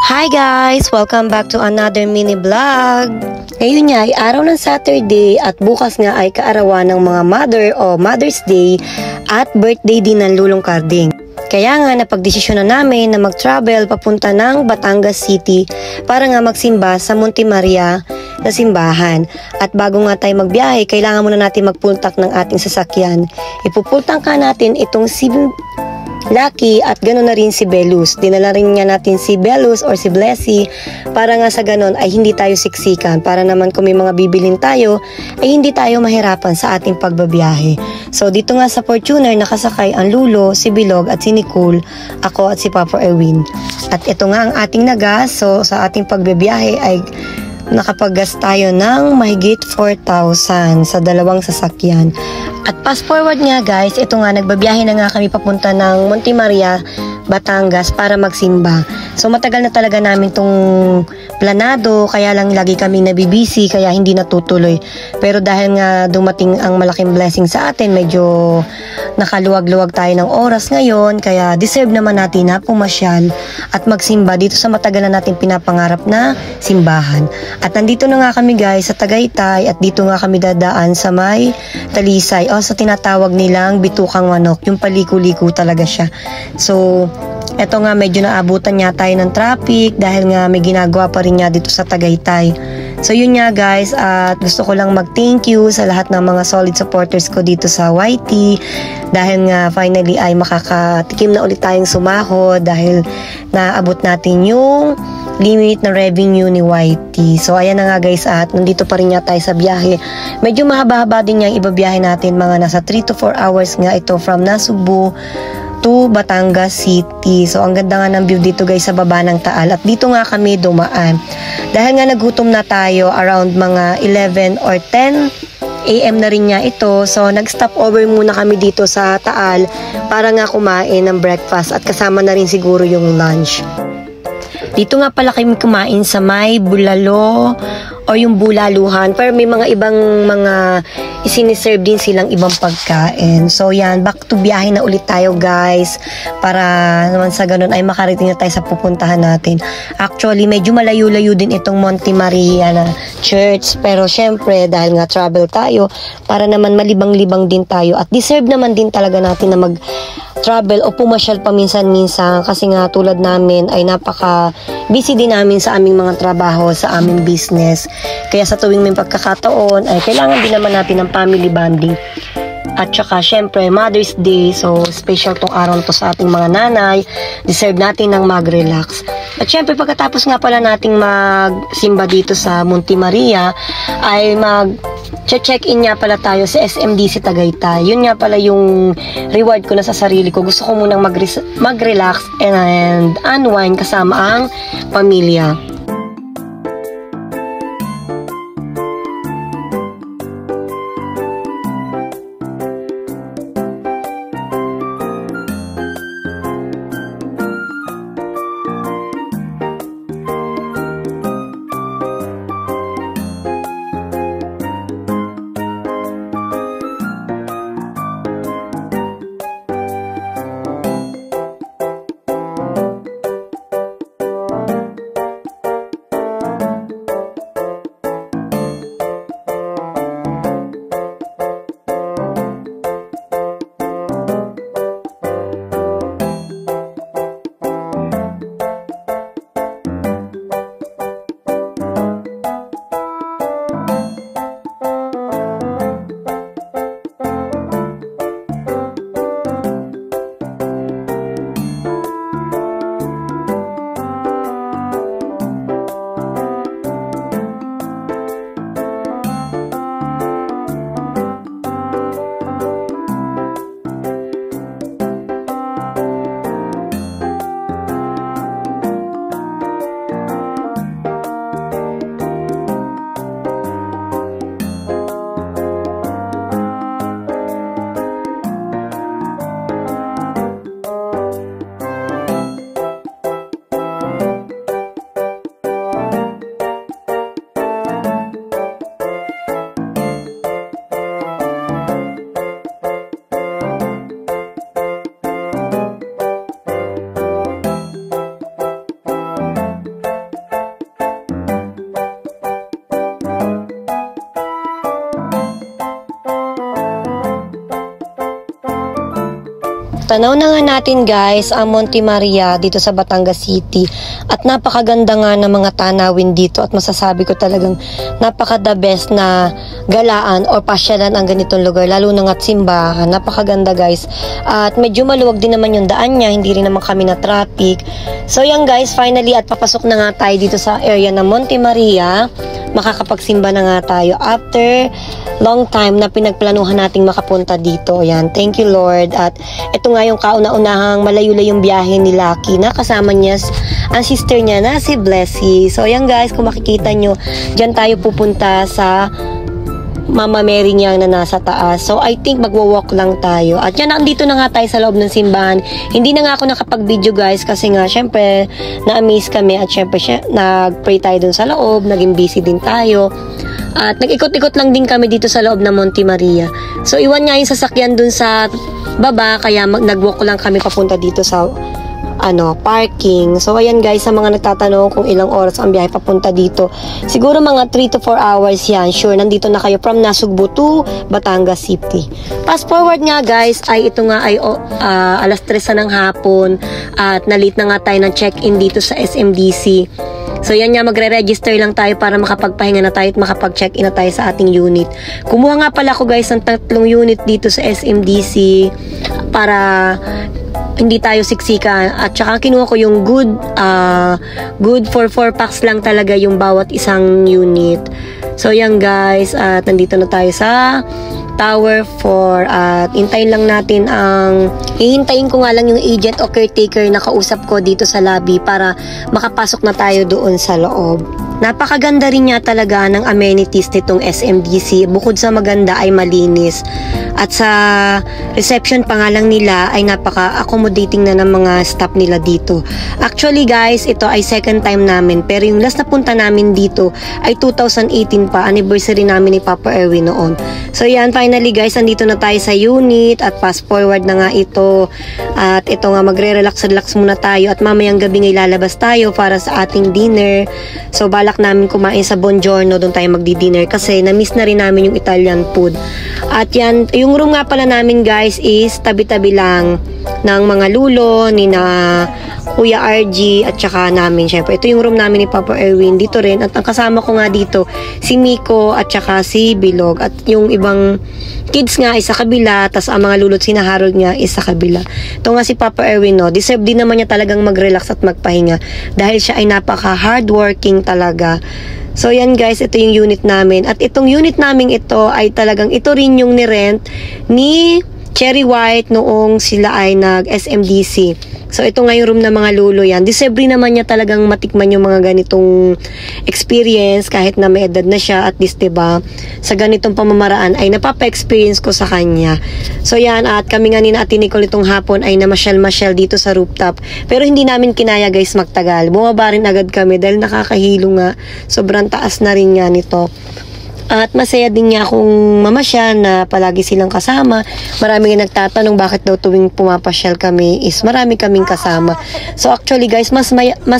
Hi guys! Welcome back to another mini vlog. Ngayon nga ay araw ng Saturday at bukas nga ay kaarawan ng mga mother o Mother's Day at birthday din ng Lulong Carding. Kaya nga napagdesisyon na namin na mag-travel papunta ng Batangas City para nga magsimba sa Monte Maria na simbahan. At bago nga tayo magbiyahe, kailangan muna natin magpultak ng ating sasakyan. Ipupultak ka natin itong si Lucky at gano'n na rin si Belus. Dinala rin nga natin si Belus or si Blessy para nga sa gano'n ay hindi tayo siksikan. Para naman kung may mga bibilin tayo ay hindi tayo mahirapan sa ating pagbabiyahe. So dito nga sa Fortuner nakasakay ang Lulo, si Bilog at si Nicole, ako at si Papa Erwin. At ito nga ang ating nagas. So sa ating pagbabiyahe ay nakapaggas tayo ng mahigit 4,000 sa dalawang sasakyan. At fast forward nga guys, ito nga nagbabiyahe na nga kami papunta ng Monte Maria, Batangas para magsimba. So matagal na talaga namin tong planado, kaya lang lagi kami nabibisi kaya hindi natutuloy. Pero dahil nga dumating ang malaking blessing sa atin, medyo nakaluwag-luwag tayo ng oras ngayon, kaya deserve naman natin na pumasyal at magsimba dito sa matagal na natin pinapangarap na simbahan. At nandito na nga kami guys sa Tagaytay at dito nga kami dadaan sa may Talisay o sa tinatawag nilang bitukang manok, yung paliko-liko talaga siya. So eto nga medyo naabutan niya tayo ng traffic dahil nga may ginagawa pa rin niya dito sa Tagaytay. So yun nga guys, at gusto ko lang mag-thank you sa lahat ng mga solid supporters ko dito sa YT dahil nga finally ay makakatikim na ulit tayong sumahod dahil naabot natin yung limit na revenue ni YT. So ayan na nga guys, at nandito pa rin nga tayo sa biyahe. Medyo mahaba-haba din yung ibabiyahe natin, mga nasa 3 to 4 hours nga ito from Nasugbu to Batangas City. So ang ganda nga ng view dito guys sa baba ng Taal at dito nga kami dumaan. Dahil nga nagutom na tayo around mga 11 or 10 AM na rin niya ito. So nag-stop over muna kami dito sa Taal para nga kumain ng breakfast at kasama na rin siguro yung lunch. Dito nga pala kami kumain sa may bulalo o yung bulaluhan, pero may mga ibang mga isiniserve din silang ibang pagkain. So yan, back to biyahe na ulit tayo guys para naman sa ganun ay makarating na tayo sa pupuntahan natin. Actually medyo malayo-layo din itong Monte Maria na church, pero syempre dahil nga travel tayo para naman malibang-libang din tayo at deserve naman din talaga natin na travel o pumasyal paminsan-minsan kasi nga tulad namin ay napaka busy din namin sa aming mga trabaho, sa aming business. Kaya sa tuwing may pagkakataon ay kailangan din naman natin ng family bonding. At saka syempre Mother's Day, so special tong araw to sa ating mga nanay, deserve natin ng mag-relax. At syempre pagkatapos nga pala nating magsimba dito sa Monte Maria ay check-in nga pala tayo sa SMDC Tagaytay. Yun nga pala yung reward ko na sa sarili ko. Gusto ko munang mag-relax and unwind kasama ang pamilya. Tanaw na nga natin guys ang Monte Maria dito sa Batangas City at napakaganda nga ng mga tanawin dito at masasabi ko talagang napaka the best na galaan or pasyalan ang ganitong lugar lalo na nga't simbahan. Napakaganda guys at medyo maluwag din naman yung daan niya, hindi rin naman kami na traffic. So yan guys, finally at papasok na nga tayo dito sa area ng Monte Maria. Makakapagsimba na nga tayo after long time na pinagplanuhan nating makapunta dito. Ayan, thank you Lord. At ito nga yung kauna-unahang malayo-layong biyahe ni Lucky na kasama niya ang sister niya na si Blessy. So ayan guys, kung makikita nyo, dyan tayo pupunta sa Mama Mary niya na nasa taas. So I think magwo-walk lang tayo. At yan, nandito na nga tayo sa loob ng simbahan. Hindi na nga ako nakapag-video guys kasi nga syempre na-amaze kami at syempre nag-pray tayo dun sa loob, naging busy din tayo. At nag-ikot-ikot lang din kami dito sa loob ng Monte Maria. So iwan nga yung sasakyan dun sa baba kaya nag-walk lang kami papunta dito sa parking. So ayan guys, sa mga nagtatanong kung ilang oras ang biyahe papunta dito, siguro mga 3 to 4 hours yan. Sure, nandito na kayo from Nasugbu to Batangas City. Fast forward nga guys, ay ito nga ay alas 3 na ng hapon at na-late na nga tayo ng check-in dito sa SMDC. So yan nga, magre-register lang tayo para makapagpahinga na tayo at makapag-check-in na tayo sa ating unit. Kumuha nga pala ako guys ng 3 unit dito sa SMDC para hindi tayo siksikan at saka kinuha ko yung good for 4 packs lang talaga yung bawat isang unit. So yan guys, at nandito na tayo sa Tower 4 at hintayin lang natin hihintayin ko nga lang yung agent o caretaker na kausap ko dito sa lobby para makapasok na tayo doon sa loob. Napakaganda rin niya talaga ng amenities nitong SMDC. Bukod sa maganda ay malinis. At sa reception pa nga lang nila ay napaka-accommodating na ng mga staff nila dito. Actually guys, ito ay second time namin. Pero yung last na punta namin dito ay 2018 pa. Anniversary namin ni Papa Erwin noon. So yan, finally guys, andito na tayo sa unit at fast forward na nga ito. At ito nga, magre-relax muna tayo at mamayang gabi nga ilalabas tayo para sa ating dinner. So balak namin kumain sa Buongiorno, doon tayo magdi-dinner kasi na-miss na rin namin yung Italian food. At yan, yung room nga pala namin guys is tabi-tabi lang ng mga lulo ni na Kuya RG at saka namin. Syempre, ito yung room namin ni Papa Erwin dito rin. At ang kasama ko nga dito, si Miko at saka si Bilog. At yung ibang kids nga is sa kabila, tas ang mga lulot sina Harold niya is sa kabila. Ito nga si Papa Erwin, no, deserve din naman niya talagang mag-relax at magpahinga dahil siya ay napaka-hardworking talaga. So yan guys, ito yung unit namin. At itong unit namin ito ay talagang ito rin yung ni-rent ni Cherry White noong sila ay nag-SMDC. So ito nga yung room ng mga lulo yan. Deserve naman niya talagang matikman yung mga ganitong experience kahit na may edad na siya. At least diba, sa ganitong pamamaraan ay napapa-experience ko sa kanya. So yan, at kami nga ni Ate Nicole itong hapon ay namasyal-masyal dito sa rooftop. Pero hindi namin kinaya guys magtagal. Bumaba rin agad kami dahil nakakahilo nga. Sobrang taas na rin nga nito. At masaya din niya akong mamasyal na palagi silang kasama. Marami nga nagtatanong bakit daw tuwing pumapasyal kami is marami kaming kasama. So actually guys, mas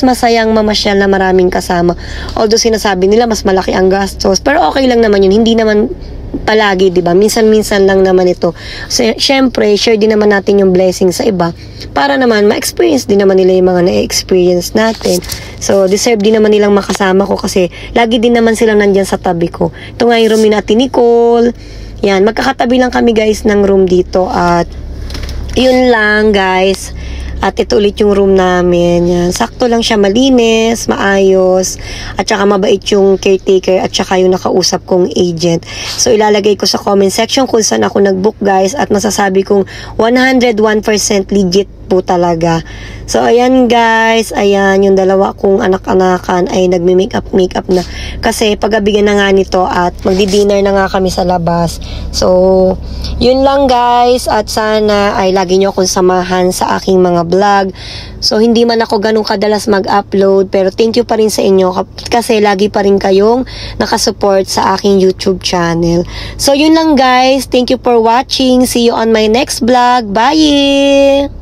masayang mamasyal na maraming kasama. Although sinasabi nila mas malaki ang gastos. Pero okay lang naman yun. Hindi naman palagi, di ba? Minsan-minsan lang naman ito. So, syempre, share din naman natin yung blessing sa iba para naman ma-experience din naman nila yung mga na-experience natin. So, deserve din naman nilang makasama ko kasi lagi din naman silang nandyan sa tabi ko. Ito nga yung room ni Ate Nicole. Yan, magkakatabi lang kami guys ng room dito at yun lang guys. At ito ulit yung room namin. Yan. Sakto lang siya, malinis, maayos, at saka mabait yung caretaker at saka yung nakausap kong agent. So ilalagay ko sa comment section kung saan ako nag-book guys at masasabi kong 101% legit po talaga. So ayan guys, ayan yung dalawa kong anak-anakan ay nagme-makeup na kasi paggabigan na nga nito at magdi-dinner na nga kami sa labas. So yun lang guys, at sana ay lagi nyo akong samahan sa aking mga vlog. So hindi man ako ganun kadalas mag-upload pero thank you pa rin sa inyo kasi lagi pa rin kayong nakasupport sa aking YouTube channel. So yun lang guys, thank you for watching. See you on my next vlog. Bye!